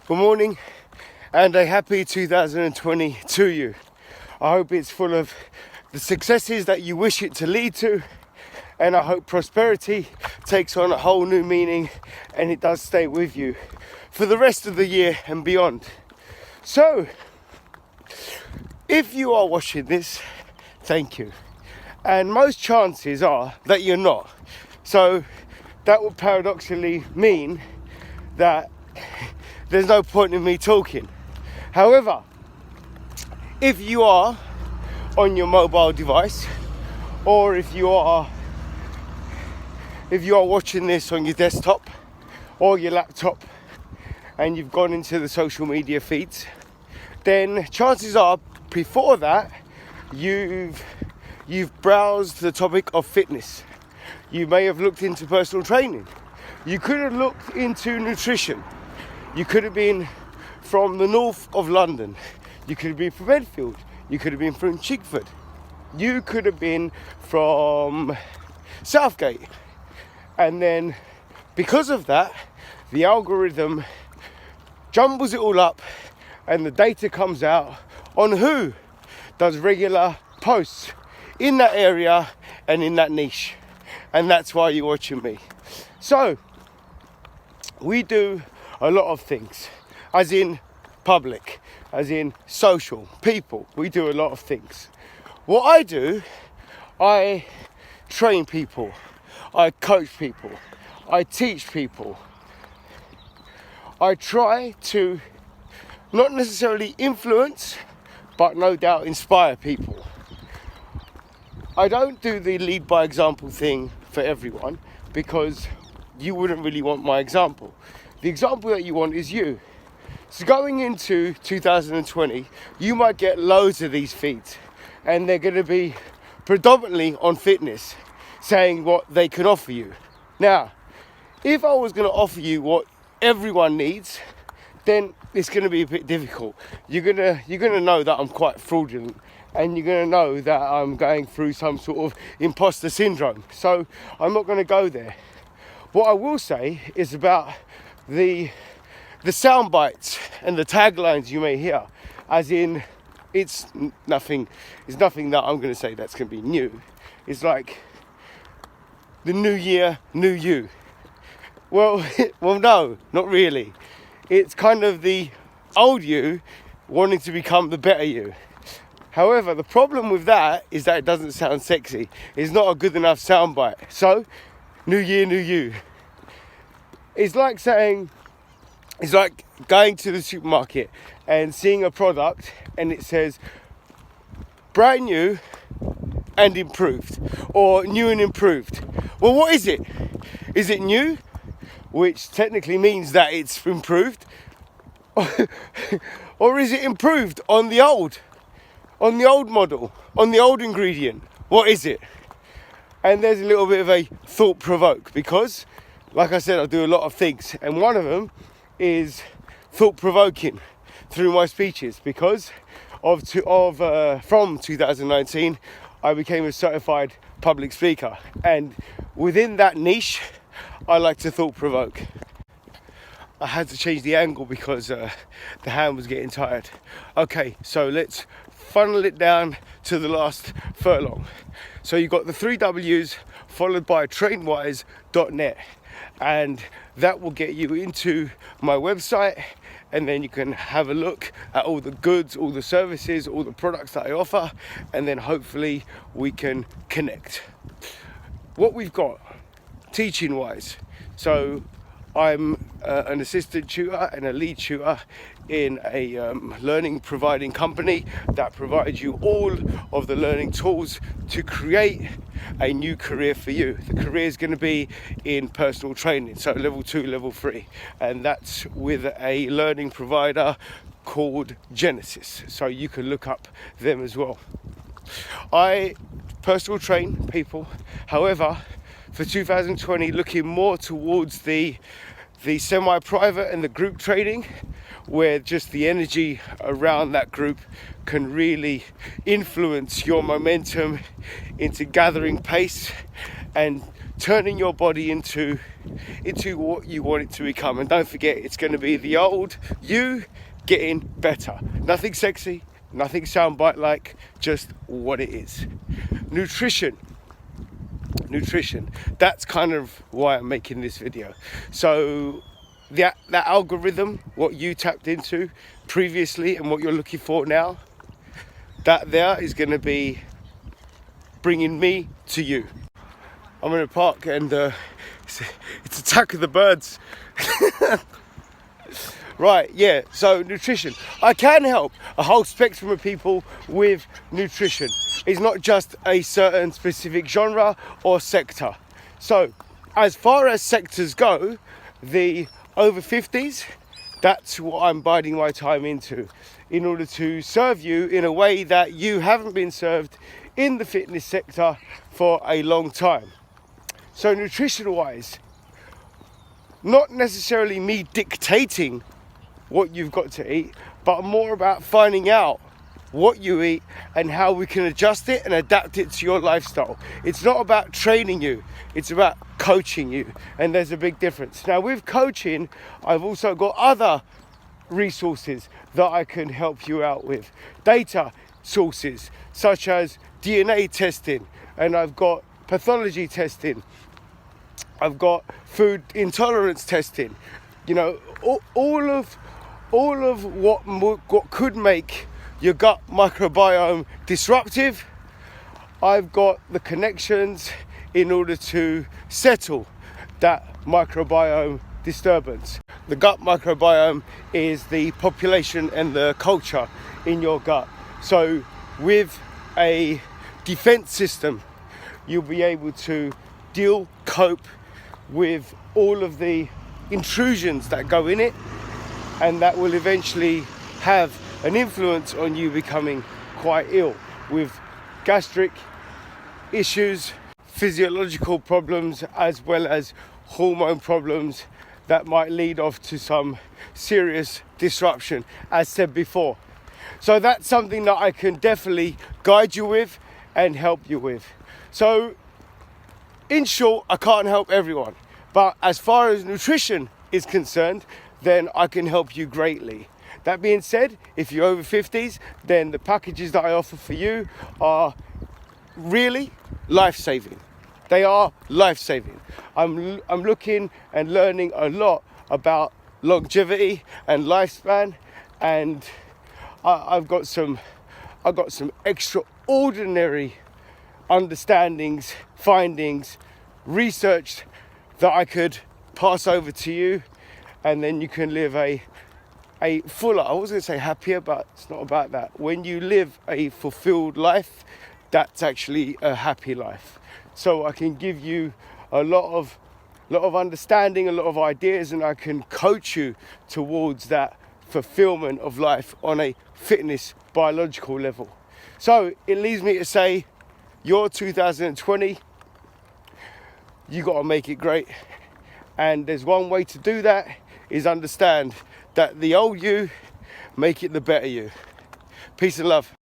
Good morning and a happy 2020 to you. I hope it's full of the successes that you wish it to lead to, and I hope prosperity takes on a whole new meaning and it does stay with you for the rest of the year and beyond. So, if you are watching this, thank you. And most chances are that you're not. So that would paradoxically mean that there's no point in me talking. However, if you are on your mobile device, or if you are watching this on your desktop or your laptop and you've gone into the social media feeds, then chances are before that you've browsed the topic of fitness. You may have looked into personal training. You could have looked into nutrition. You could have been from the north of London. You could have been from Enfield. You could have been from Chigford. You could have been from Southgate. And then because of that, the algorithm jumbles it all up and the data comes out on who does regular posts in that area and in that niche. And that's why you're watching me. So, we do a lot of things, as in public, as in social, people. We do a lot of things. What I do, I train people, I coach people, I teach people. I try to not necessarily influence, but no doubt inspire people. I don't do the lead by example thing for everyone because you wouldn't really want my example. The example that you want is you. So going into 2020, you might get loads of these feeds and they're going to be predominantly on fitness, saying what they can offer you. Now, if I was going to offer you what everyone needs, then it's going to be a bit difficult. You're gonna know that I'm quite fraudulent, and you're going to know that I'm going through some sort of imposter syndrome. So I'm not going to go there. What I will say is about the sound bites and the taglines you may hear, as in it's nothing that I'm going to say that's going to be new. It's like the new year, new you. Well, no, not really. It's kind of the old you wanting to become the better you. However, the problem with that is that it doesn't sound sexy. It's not a good enough soundbite. So, new year, new you. It's like going to the supermarket and seeing a product and it says brand new and improved, or new and improved. Well, what is it? Is it new, which technically means that it's improved, or is it improved on the old model, on the old ingredient? What is it? And there's a little bit of a thought provoke, because like I said, I do a lot of things, and one of them is thought provoking through my speeches, because from 2019 I became a certified public speaker, and within that niche I like to thought provoke. I had to change the angle because the hand was getting tired. Okay, so let's funnel it down to the last furlong. So you've got the 3 W's followed by trainwise.net, and that will get you into my website, and then you can have a look at all the goods, all the services, all the products that I offer, and then hopefully we can connect. What we've got teaching wise, so I'm an assistant tutor and a lead tutor in a learning providing company that provides you all of the learning tools to create a new career for you. The career is going to be in personal training, so level 2, level 3, and that's with a learning provider called Genesis, so you can look up them as well. I personal train people, however, for 2020 looking more towards the semi-private and the group trading, where just the energy around that group can really influence your momentum into gathering pace and turning your body into what you want it to become. And don't forget, it's going to be the old you getting better. Nothing sexy, nothing soundbite like, just what it is. Nutrition. That's kind of why I'm making this video. So that algorithm, what you tapped into previously and what you're looking for now, that there is going to be bringing me to you. I'm in a park and it's Attack of the Birds. Right, yeah, so nutrition. I can help a whole spectrum of people with nutrition. It's not just a certain specific genre or sector. So, as far as sectors go, the over 50s, that's what I'm biding my time into in order to serve you in a way that you haven't been served in the fitness sector for a long time. So nutrition-wise, not necessarily me dictating what you've got to eat, but more about finding out what you eat and how we can adjust it and adapt it to your lifestyle. It's not about training you, it's about coaching you, and there's a big difference. Now with coaching, I've also got other resources that I can help you out with. Data sources such as DNA testing, and I've got pathology testing, I've got food intolerance testing, you know, all of what could make your gut microbiome disruptive. I've got the connections in order to settle that microbiome disturbance. The gut microbiome is the population and the culture in your gut. So with a defense system, you'll be able to cope with all of the intrusions that go in it, and that will eventually have an influence on you becoming quite ill with gastric issues, physiological problems, as well as hormone problems that might lead off to some serious disruption, as said before. So that's something that I can definitely guide you with and help you with. So in short, I can't help everyone, but as far as nutrition is concerned, then I can help you greatly. That being said, if you're over 50s, then the packages that I offer for you are really life-saving. They are life-saving. I'm looking and learning a lot about longevity and lifespan, and I've got some extraordinary understandings, findings, research that I could pass over to you, and then you can live a fuller, I was going to say happier, but it's not about that. When you live a fulfilled life, that's actually a happy life. So I can give you a lot of understanding, a lot of ideas, and I can coach you towards that fulfillment of life on a fitness biological level. So it leaves me to say, your 2020, you got to make it great. And there's one way to do that, is understand that the old you, make it the better you. Peace and love.